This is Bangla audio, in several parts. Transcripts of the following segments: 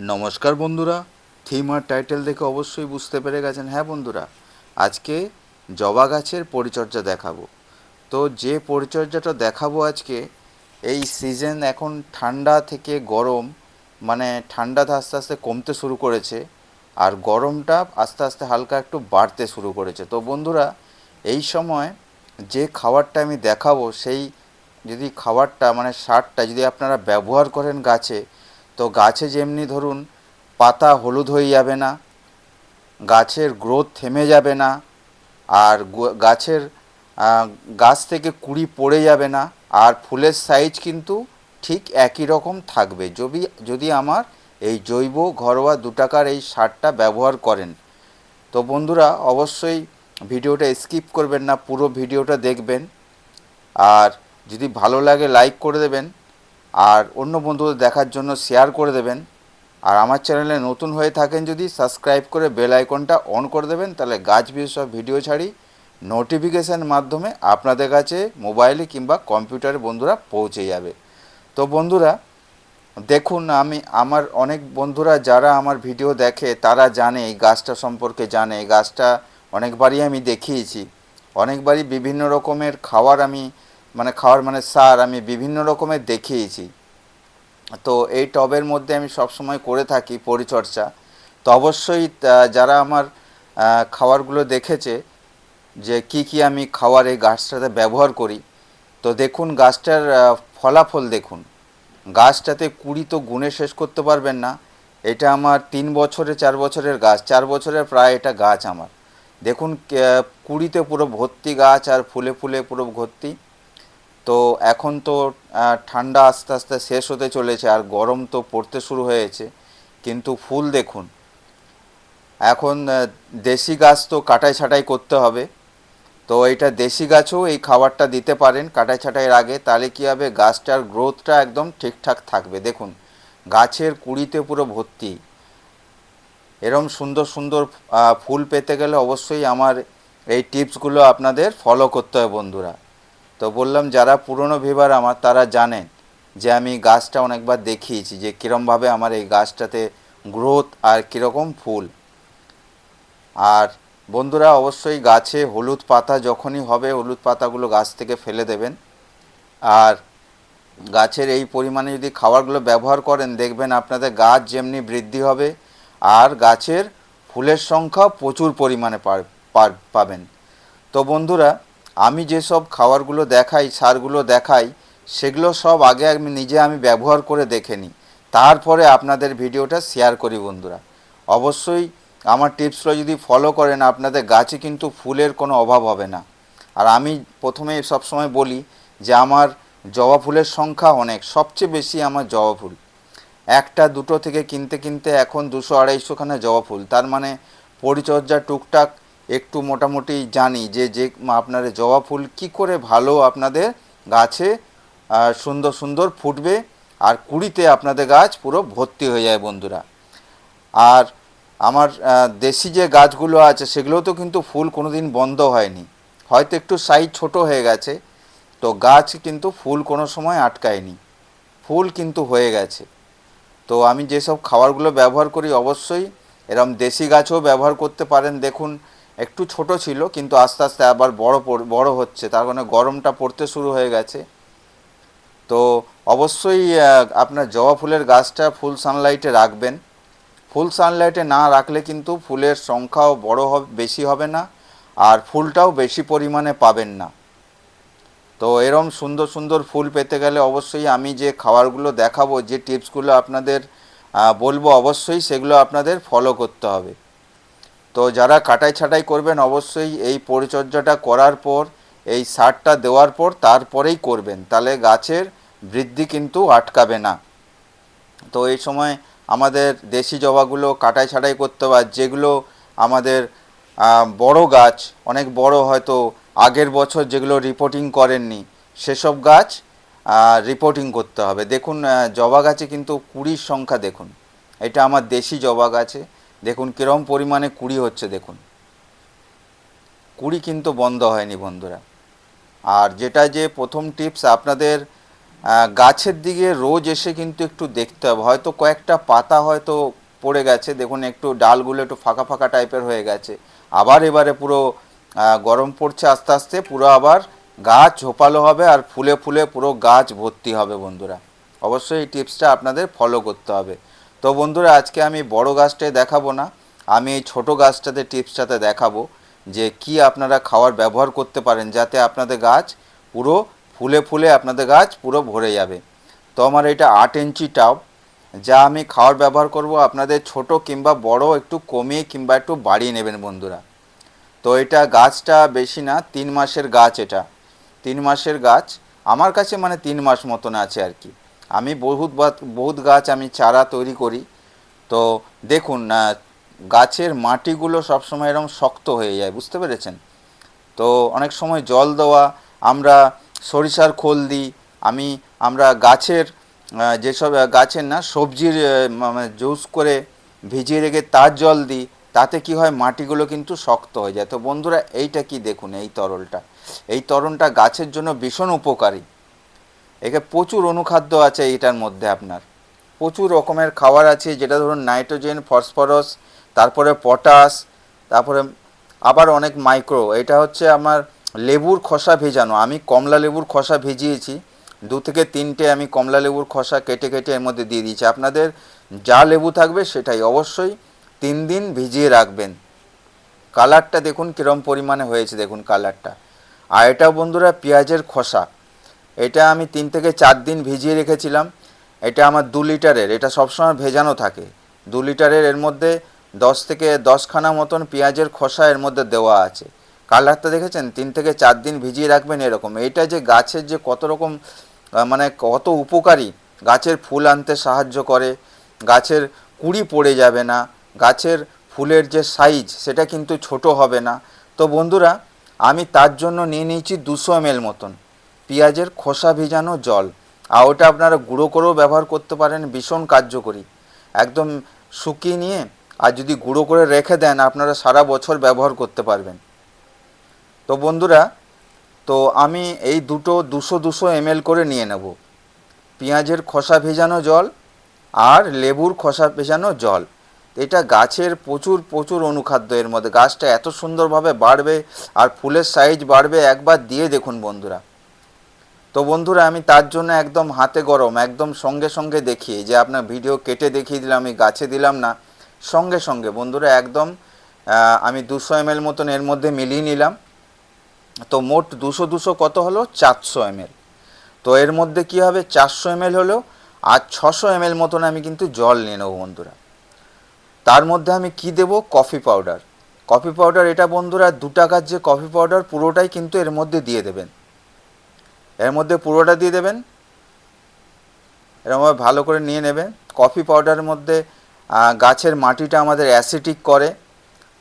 নমস্কার বন্ধুরা, থিম আর টাইটেল দেখে অবশ্যই বুঝতে পেরে গেছেন। হ্যাঁ বন্ধুরা, আজকে জবা গাছের পরিচর্যা দেখাবো। তো যে পরিচর্যাটা দেখাবো আজকে, এই সিজন এখন ঠান্ডা থেকে গরম, মানে ঠান্ডাটা আস্তে আস্তে কমতে শুরু করেছে আর গরমটা আস্তে আস্তে হালকা একটু বাড়তে শুরু করেছে। তো বন্ধুরা, এই সময় যে খাবারটা আমি দেখাবো, সেই যদি খাবারটা মানে সারটা যদি আপনারা ব্যবহার করেন গাছে, তো গাছে যেমনি ধরুন পাতা হলুদ হয়ে যাবে না, গাছের গ্রোথ থেমে যাবে না, আর গাছের গাছ থেকে কুঁড়ি পড়ে যাবে না, আর ফুলের সাইজ কিন্তু ঠিক একই রকম থাকবে যদি যদি আমার এই জৈব ঘরোয়া 2 টাকার এই সারটা ব্যবহার করেন। তো বন্ধুরা, অবশ্যই ভিডিওটা স্কিপ করবেন না, পুরো ভিডিওটা দেখবেন। আর যদি ভালো লাগে লাইক করে দেবেন, আর অন্য বন্ধুদের দেখার জন্য শেয়ার করে দেবেন। আর আমার চ্যানেলে নতুন হয়ে থাকেন যদি সাবস্ক্রাইব করে বেল আইকনটা অন করে দেবেন, তাহলে গাছ বিষয়ক ভিডিও ছাড়ি নোটিফিকেশান মাধ্যমে আপনাদের কাছে মোবাইলে কিংবা কম্পিউটারে বন্ধুরা পৌঁছে যাবে। তো বন্ধুরা দেখুন, আমার অনেক বন্ধুরা যারা আমার ভিডিও দেখে তারা জানে, এই গাছটা সম্পর্কে জানে। এই গাছটা অনেকবারই আমি দেখিয়েছি, অনেকবারই বিভিন্ন রকমের খাওয়ার মানে সার আমি বিভিন্ন রকমের দেখিয়েছি। তো এই টবের মধ্যে আমি সবসময় করে থাকি পরিচর্যা। তো অবশ্যই যারা আমার খাবারগুলো দেখেছে যে কি কি আমি খাওয়ার এই গাছটাতে ব্যবহার করি, তো দেখুন গাছটার ফলাফল দেখুন। গাছটাতে কুড়ি তো গুণে শেষ করতে পারবেন না। এটা আমার 3 বছরে 4 বছরের গাছ, 4 বছরের প্রায় এটা গাছ আমার। দেখুন কুড়িতে পুরো ভর্তি গাছ, আর ফুলে ফুলে পুরো ভর্তি। তো এখন তো ঠান্ডা আস্তে আস্তে শেষ হতে চলেছে আর গরম তো পড়তে শুরু হয়েছে, কিন্তু ফুল দেখুন। এখন দেশি গাছ তো কাটাই ছাঁটাই করতে হবে। তো এইটা দেশি গাছও এই খাবারটা দিতে পারেন কাটাই ছাঁটাইয়ের আগে, তাহলে কী হবে, গাছটার গ্রোথটা একদম ঠিকঠাক থাকবে। দেখুন গাছের কুড়িতে পুরো ভর্তি। এরম সুন্দর সুন্দর ফুল পেতে গেলে অবশ্যই আমার এই টিপসগুলো আপনাদের ফলো করতে হবে বন্ধুরা। তো বললাম, যারা পুরনো ভিউয়ার আমার, তারা জানেন যে আমি গাছটা অনেকবার দেখিয়েছি যে কীরমভাবে আমার এই গাছটাতে গ্রোথ আর কীরকম ফুল। আর বন্ধুরা, অবশ্যই গাছে হলুদ পাতা যখনই হবে, হলুদ পাতাগুলো গাছ থেকে ফেলে দেবেন। আর গাছের এই পরিমাণে যদি খাবারগুলো ব্যবহার করেন, দেখবেন আপনাদের গাছ যেমনি বৃদ্ধি হবে আর গাছের ফুলের সংখ্যা প্রচুর পরিমাণে পাবেন। তো বন্ধুরা, আমি যেসব খাবারগুলো দেখাই, সারগুলো দেখাই, সেগুলো সব আগে আমি ব্যবহার করে দেখে নিই, তারপরে আপনাদের ভিডিওটা শেয়ার করি বন্ধুরা। অবশ্যই আমার টিপসগুলো যদি ফলো করেন, আপনাদের গাছে কিন্তু ফুলের কোনো অভাব হবে না। আর আমি প্রথমে সবসময় বলি যে আমার জবা ফুলের সংখ্যা অনেক, সবচেয়ে বেশি আমার জবা ফুল। একটা দুটো থেকে কিনতে কিনতে এখন 200-250খানা জবা ফুল। তার মানে পরিচর্যা টুকটাক একটু মোটামুটি জানি যে যে আপনার জবা ফুল কী করে ভালো আপনাদের গাছে সুন্দর সুন্দর ফুটবে, আর কুড়িতে আপনাদের গাছ পুরো ভর্তি হয়ে যায় বন্ধুরা। আর আমার দেশি যে গাছগুলো আছে, সেগুলোতেও কিন্তু ফুল কোনো দিন বন্ধ হয়নি। হয়তো একটু সাইজ ছোট হয়ে গেছে, তো গাছ কিন্তু ফুল কোনো সময় আটকায়নি, ফুল কিন্তু হয়ে গেছে। তো আমি যেসব খাবারগুলো ব্যবহার করি, অবশ্যই এরম দেশি গাছও ব্যবহার করতে পারেন। দেখুন একটু ছোট ছিল, কিন্তু আস্তে আস্তে আবার বড় হচ্ছে, তার কারণে গরমটা পড়তে শুরু হয়ে গেছে। তো অবশ্যই আপনার জবা ফুলের গাছটা ফুল সানলাইটে রাখবেন। ফুল সানলাইটে না রাখলে কিন্তু ফুলের সংখ্যাও বেশি হবে না, আর ফুলটাও বেশি পরিমাণে পাবেন না। তো এরম সুন্দর সুন্দর ফুল পেতে গেলে অবশ্যই আমি যে খাবারগুলো দেখাবো, যে টিপসগুলো আপনাদের বলবো, অবশ্যই সেগুলো আপনাদের ফলো করতে হবে। তো যারা কাটাই ছাঁটাই করবেন, অবশ্যই এই পরিচর্যাটা করার পর, এই সারটা দেওয়ার পর তারপরেই করবেন, তাহলে গাছের বৃদ্ধি কিন্তু আটকাবে না। তো এই সময় আমাদের দেশি জবাগুলো কাটাই ছাঁটাই করতে হবে। যেগুলো আমাদের বড় গাছ, অনেক বড়, হয়তো আগের বছর যেগুলো রিপোর্টিং করেননি, সেসব গাছ রিপোর্টিং করতে হবে। দেখুন জবা গাছে কিন্তু কুড়ির সংখ্যা দেখুন। এটা আমার দেশি জবা গাছে দেখুন কীরকম পরিমাণে কুড়ি হচ্ছে। দেখুন কুড়ি কিন্তু বন্ধ হয়নি বন্ধুরা। আর যেটা যে প্রথম টিপস আপনাদের গাছের দিকে রোজ এসে কিন্তু একটু দেখতে হবে, হয়তো কয়েকটা পাতা হয়তো পড়ে গেছে, দেখুন একটু ডালগুলো একটু ফাঁকা ফাঁকা টাইপের হয়ে গেছে। আবার এবারে পুরো গরম পড়ছে আস্তে আস্তে, পুরো আবার গাছ ঝোপালো হবে আর ফুলে ফুলে পুরো গাছ ভর্তি হবে বন্ধুরা। অবশ্যই এই টিপসটা আপনাদের ফলো করতে হবে। তো বন্ধুরা আজকে আমি বড় গাছটাই দেখাবো না, আমি এই ছোটো গাছটাতে টিপসটাতে দেখাবো যে কি আপনারা খাওয়ার ব্যবহার করতে পারেন যাতে আপনাদের গাছ পুরো ফুলে ফুলে আপনাদের গাছ পুরো ভরে যাবে। তো আমার এটা 8 ইঞ্চি টাব, যা আমি খাওয়ার ব্যবহার করব, আপনাদের ছোট কিংবা বড় একটু কমিয়ে কিংবা একটু বাড়িয়ে নেবেন বন্ধুরা। তো এটা গাছটা বেশি না, 3 মাসের গাছ, এটা 3 মাসের গাছ আমার কাছে, মানে 3 মাস মতন আছে আর কি। আমি বহুত গাছ আমি চারা তৈরি করি। তো দেখুন গাছের মাটিগুলো সবসময় এরকম শক্ত হয়ে যায়, বুঝতে পেরেছেন? তো অনেক সময় জল দেওয়া, আমরা সরিষার খোল দিই, আমরা গাছের যেসব গাছের না সবজির জুস করে ভিজিয়ে রেখে তার জল দিই, তাতে কি হয় মাটিগুলো কিন্তু শক্ত হয়ে যায়। তো বন্ধুরা এইটা কি দেখুন, এই তরলটা গাছের জন্য ভীষণ উপকারী। একে প্রচুর অনুখাদ্য আছে এইটার মধ্যে, আপনার প্রচুর রকমের খাবার আছে, যেটা ধরুন নাইট্রোজেন, ফসফরাস, তারপরে পটাশ, তারপরে আবার অনেক মাইক্রো। এটা হচ্ছে আমার লেবুর খোসা ভেজানো, আমি কমলা লেবুর খোসা ভিজিয়েছি, 2 থেকে 3টে আমি কমলা লেবুর খোসা কেটে কেটে এর মধ্যে দিয়ে দিয়েছি। আপনাদের যা লেবু থাকবে সেটাই অবশ্যই 3 দিন ভিজিয়ে রাখবেন। কালারটা দেখুন কীরকম পরিমাণে হয়েছে, দেখুন কালারটা। আর এটা বন্ধুরা পেঁয়াজের খোসা, এটা আমি 3 থেকে 4 দিন ভিজিয়ে রেখেছিলাম। এটা আমার 2 লিটারের, এটা সবসময় ভেজানো থাকে। 2 লিটারের, এর মধ্যে 10 থেকে 10খানা মতন পেঁয়াজের খোসা এর মধ্যে দেওয়া আছে। কালারটা দেখেছেন? 3 থেকে 4 দিন ভিজিয়ে রাখবেন এরকম। এইটা যে গাছের যে কত রকম মানে কত উপকারী, গাছের ফুল আনতে সাহায্য করে, গাছের কুঁড়ি পড়ে যাবে না, গাছের ফুলের যে সাইজ সেটা কিন্তু ছোট হবে না। তো বন্ধুরা আমি তার জন্য নিয়ে নিয়েছি 200 ml মতন পেঁয়াজের খোসা ভেজানো জল। আর ওটা আপনারা গুঁড়ো করেও ব্যবহার করতে পারেন, ভীষণ কার্যকরী। একদম শুকিয়ে নিয়ে আর যদি গুঁড়ো করে রেখে দেন, আপনারা সারা বছর ব্যবহার করতে পারবেন। তো বন্ধুরা, তো আমি এই দুটো 200-200 ml করে নিয়ে নেব, পেঁয়াজের খোসা ভেজানো জল আর লেবুর খোসা ভেজানো জল। এটা গাছের প্রচুর প্রচুর অনুখাদ্য এর মধ্যে, গাছটা এত সুন্দরভাবে বাড়বে আর ফুলের সাইজ বাড়বে, একবার দিয়ে দেখুন বন্ধুরা। তো বন্ধুরা আমি তার জন্য একদম হাতে গরম, একদম সঙ্গে সঙ্গে দেখিয়ে, যে আপনার ভিডিও কেটে দেখিয়ে দিলাম, আমি গাছে দিলাম না, সঙ্গে সঙ্গে বন্ধুরা একদম আমি 200 ml মতন এর মধ্যে মিলিয়ে নিলাম। তো মোট 200 কত হলো? 400 ml। তো এর মধ্যে কি হবে, 400 ml হলো, আর 600 ml মতন আমি কিন্তু জল নিয়ে নেবো বন্ধুরা। তার মধ্যে আমি কি দেব? Coffee powder. কফি পাউডার এটা বন্ধুরা 2 টাকার যে কফি পাউডার, পুরোটাই কিন্তু এর মধ্যে দিয়ে দেবেন, এর মধ্যে পুরোটা দিয়ে দেবেন, এরকমভাবে ভালো করে নিয়ে নেবেন। কফি পাউডারের মধ্যে গাছের মাটিটা আমাদের অ্যাসিডিক করে,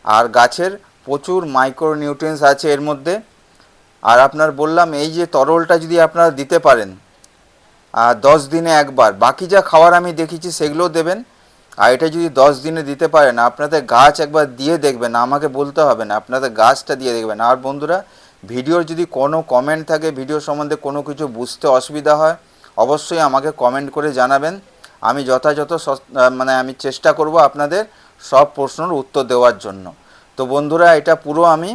আর গাছের প্রচুর মাইক্রো নিউট্রিয়েন্টস আছে এর মধ্যে। আর আপনার বললাম এই যে তরলটা যদি আপনারা দিতে পারেন 10 দিনে একবার, বাকি যা খাবার আমি দেখেছি সেগুলোও দেবেন। আর এটা যদি 10 দিনে দিতে পারেন, আপনাদের গাছ একবার দিয়ে দেখবেন, আমাকে বলতে হবে না, আপনাদের গাছটা দিয়ে দেখবেন। আর বন্ধুরা ভিডিওর যদি কোনো কমেন্ট থাকে, ভিডিও সম্বন্ধে কোনো কিছু বুঝতে অসুবিধা হয়, অবশ্যই আমাকে কমেন্ট করে জানাবেন। আমি যথাযথ আমি চেষ্টা করব আপনাদের সব প্রশ্নের উত্তর দেওয়ার জন্য। তো বন্ধুরা এটা পুরো আমি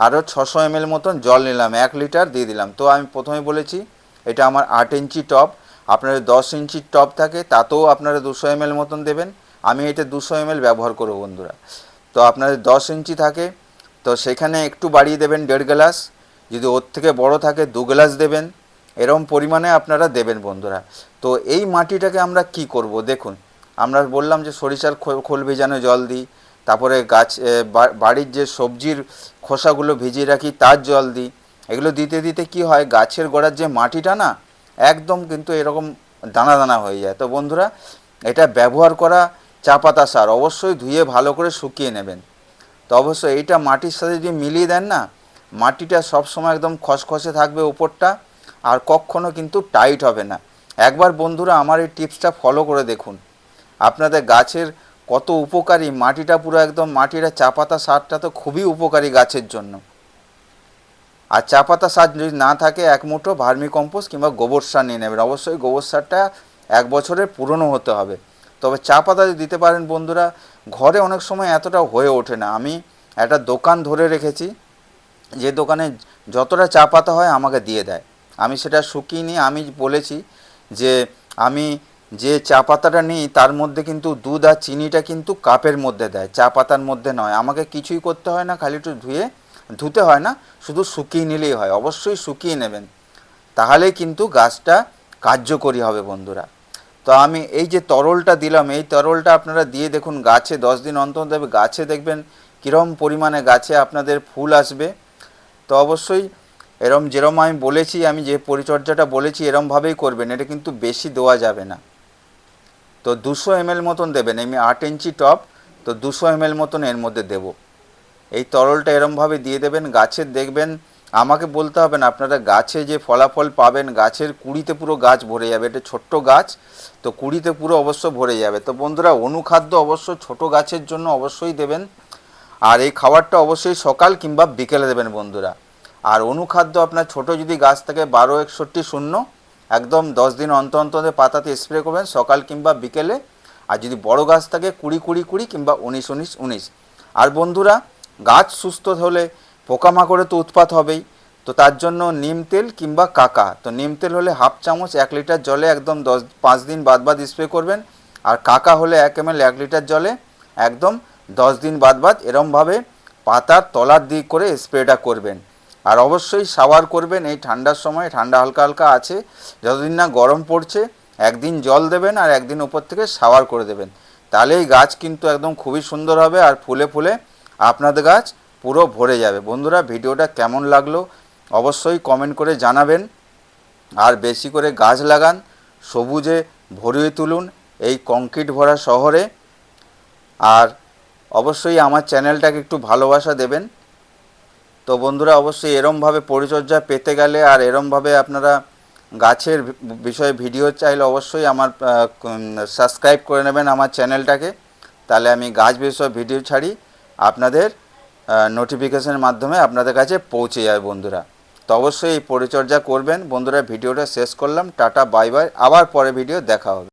আরও 600 ml মতন জল নিলাম, 1 লিটার দিয়ে দিলাম। তো আমি প্রথমে বলেছি এটা আমার 8 ইঞ্চি টব, আপনাদের 10 ইঞ্চির টব থাকে তাতেও আপনারা 200 ml মতন দেবেন। আমি এটা 200 ml ব্যবহার করব বন্ধুরা। তো আপনাদের 10 ইঞ্চি থাকে, তো সেখানে একটু বাড়িয়ে দেবেন 1.5 গ্লাস, যদি ওর থেকে বড় থাকে 2 গ্লাস দেবেন, এরকম পরিমাণে আপনারা দেবেন বন্ধুরা। তো এই মাটিটাকে আমরা কি করব দেখুন, আমরা বললাম যে সরিষার খোল ভেজানো জল দিই, তারপরে বাড়ির যে সবজির খোসাগুলো ভিজিয়ে রাখি তার জল দিই। এগুলো দিতে দিতে কি হয়, গাছের গোড়ার যে মাটিটা না একদম কিন্তু এরকম দানা দানা হয়ে যায়। তো বন্ধুরা এটা ব্যবহার করা চা পাতা সার, অবশ্যই ধুয়ে ভালো করে শুকিয়ে নেবেন। তো অবশ্যই এইটা মাটির সাথে যদি মিলিয়ে দেন না, মাটিটা সবসময় একদম খসখসে থাকবে উপরটা, আর কখনো কিন্তু টাইট হবে না। একবার বন্ধুরা আমার এই টিপসটা ফলো করে দেখুন, আপনাদের গাছের কত উপকারী, মাটিটা পুরো একদম, মাটিটা চা পাতা সারটা তো খুবই উপকারী গাছের জন্য। আর চা পাতা সার যদি না থাকে 1 মুঠো ভার্মি কম্পোস্ট কিংবা গোবর সার নিয়ে নেবেন। অবশ্যই গোবর সারটা 1 বছরের পুরনো হতে হবে। তবে চা পাতা যদি দিতে পারেন বন্ধুরা, ঘরে অনেক সময় এতটা হয়ে ওঠে না। আমি একটা দোকান ধরে রেখেছি, যে দোকানে যতটা চা পাতা হয় আমাকে দিয়ে দেয়। আমি সেটা শুকিয়ে নিয়ে আমি বলেছি যে আমি যে চা পাতাটা নিই তার মধ্যে কিন্তু দুধ আর চিনিটা কিন্তু কাপের মধ্যে দেয়, চা পাতার মধ্যে নয়। আমাকে কিছুই করতে হয় না, খালি একটু ধুতে হয় না, শুধু শুকিয়ে নিলেই হয়। অবশ্যই শুকিয়ে নেবেন, তাহলেই কিন্তু গাছটা কার্যকরী হবে বন্ধুরা। তো আমি এই যে তরলটা দিলাম, এই তরলটা আপনারা দিয়ে দেখুন গাছে 10 দিন অন্তর দেবে, গাছে দেখবেন কীরকম পরিমাণে গাছে আপনাদের ফুল আসবে। তো অবশ্যই যেরম আমি বলেছি, আমি যে পরিচর্যাটা বলেছি এরমভাবেই করবেন। এটা কিন্তু বেশি দেওয়া যাবে না। তো 200 ml মতন দেবেন। আমি 8 ইঞ্চি টব, তো 200 ml মতন এর মধ্যে দেব। এই তরলটা এরমভাবে দিয়ে দেবেন। গাছের দেখবেন, আমাকে বলতে হবে না, আপনারা গাছে যে ফলাফল পাবেন, গাছের কুঁড়িতে পুরো গাছ ভরে যাবে। এটা ছোট্ট গাছ, তো কুঁড়িতে পুরো অবশ্য ভরে যাবে। তো বন্ধুরা, অনুখাদ্য অবশ্য ছোট গাছের জন্য অবশ্যই দেবেন। আর এই খাবারটা অবশ্যই সকাল কিংবা বিকেলে দেবেন বন্ধুরা। আর অনুখাদ্য আপনার ছোট যদি গাছ থাকে 1261 একদম 10 দিন অন্তর অন্তর পাতাতে স্প্রে করবেন সকাল কিংবা বিকেলে। আর যদি বড় গাছ থাকে 20-20-20 কিংবা 19-19-19। আর বন্ধুরা, গাছ সুস্থ হলে পোকামাকড়ে তো উৎপাত হবেই, তো তার জন্য নিম তেল কিংবা কাকা। তো নিম তেল হলে 1/2 চামচ 1 লিটার জলে একদম 5 দিন বাদ স্প্রে করবেন। আর কাকা হলে 1 ml 1 লিটার জলে একদম 10 দিন বাদ এরমভাবে পাতার তলার দিক করে স্প্রেটা করবেন। আর অবশ্যই শাওয়ার করবেন এই ঠান্ডার সময়। ঠান্ডা হালকা হালকা আছে, যতদিন না গরম পড়ছে একদিন জল দেবেন আর একদিন উপর থেকে শাওয়ার করে দেবেন। তাহলেই গাছ কিন্তু একদম খুবই সুন্দর হবে আর ফুলে ফুলে আপনাদের গাছ পুরো ভরে যাবে। বন্ধুরা, ভিডিওটা কেমন লাগলো অবশ্যই কমেন্ট করে জানাবেন। আর বেশি করে গাছ লাগান, সবুজে ভরিয়ে তুলুন এই কংক্রিট ভরা শহরে। আর অবশ্যই আমার চ্যানেলটাকে একটু ভালোবাসা দেবেন। তো বন্ধুরা, অবশ্যই এরমভাবে পরিচর্যা পেতে গেলে আর এরমভাবে আপনারা গাছের বিষয়ে ভিডিও চাইলে অবশ্যই আমার সাবস্ক্রাইব করে নেবেন আমার চ্যানেলটাকে। তাহলে আমি গাছ বিষয়ে ভিডিও ছাড়ি আপনাদের নোটিফিকেশনের মাধ্যমে আপনাদের কাছে পৌঁছে যাবে বন্ধুরা। তো অবশ্যই এই পরিচর্যা করবেন বন্ধুরা। ভিডিওটা শেষ করলাম, টাটা বাই বাই, আবার পরে ভিডিও দেখা হবে।